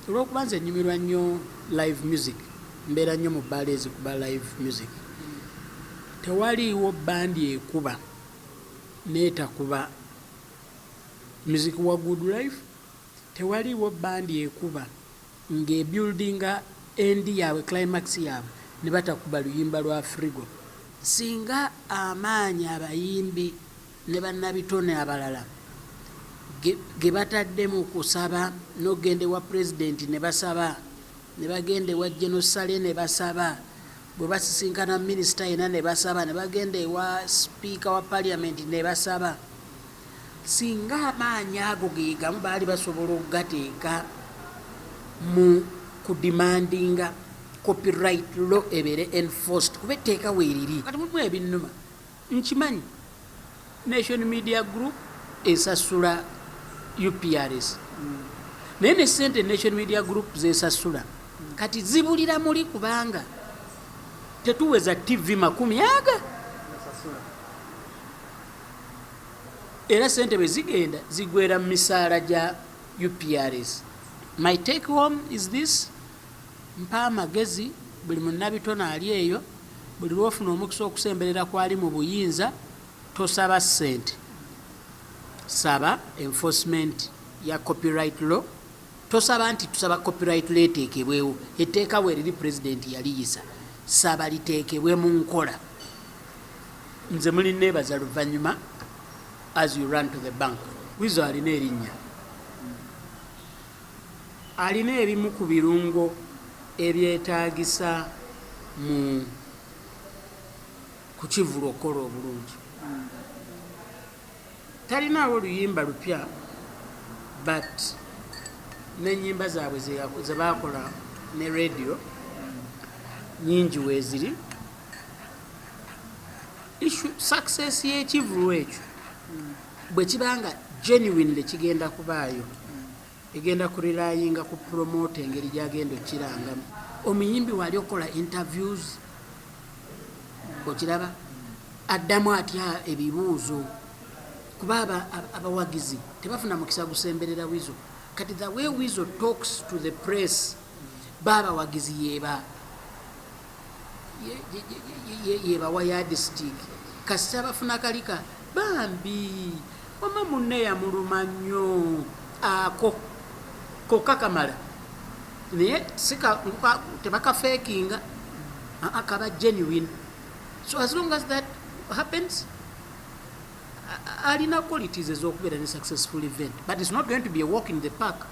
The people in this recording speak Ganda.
olw'okuba nze nnyumirwa nnyo live music, mbeera nnyo mu bbaala ezikuba live music. Tewaliiwo bandi ekuba n'etakuba music wa good life. Tewaliiwo bandi ekuba ng'ebuildinga endi yaabwe climax yaabwe ne batakuba luyimba lwa Frigo. Singa amaanyi abayimbi ne bannabitone abalala ge batadde mu kusaba n'ogende wa pulezidenti ne basaba, ne bagende wa General Sale ne basaba, bwe basisinkana minisita yena ne basaba, ne bagende wa sipiika wa parliament ne basaba, singa amaanyi ago ge gamu baali basobola okugateeka mu kudimandinga copyright law ebeere enforced, kuba etteeka weeriri. Kati mulimu ebinnuma. Nkimanyi Nation Media Group esasula UPRS. Naye ne ssente Nation Media Group zesasula kati zibulira muli kubanga tetuweza TV 10 era ssente bwe zigenda zigwera mu misaala gya UPRS. My take home is this: mpa amagezi buli munnabitone ali eyo, buli lwofuna omukisa okusemberera kwali mu buyinza, tosaba ssente, saba enforcement ya copyright law. Tosaba nti tusaba copyright law eteekebwewo, etteeka weeriri president yaliyisa, saba liteekebwe mu nkola. Nze muli neebaza luvannyuma as you run to the bank. Wizo alina erinnya, alina ebimu ku birungo ebyetaagisa mu kukivula okukola obulungi. Talinaawo luyimba lupya, but n'ennyimba zaabwe ze baakola ne radio nyingi weeziri. Success y'ekivulu ekyo bwe kibanga genuinely kigenda kubaayo, egenda kurirayinga ku promote engeri gyagenda okkirangamu. Omuyimbi wali okola interviews, okiraba addamu atya ebibuuzo, kuba abawagizi tebafuna mukisa gusemberera Wizo. Kati the way Wizo talks to the press, baba wagizi yeba wa yardstick kasita bafuna kalika bambi wama munne yamuluma nnyo ako kokakamala naye sika tebaka fakinga akaba genuine. So as long as that happens, alina qualities ez'okubeera ne successful event, but it's not going to be a walk in the park.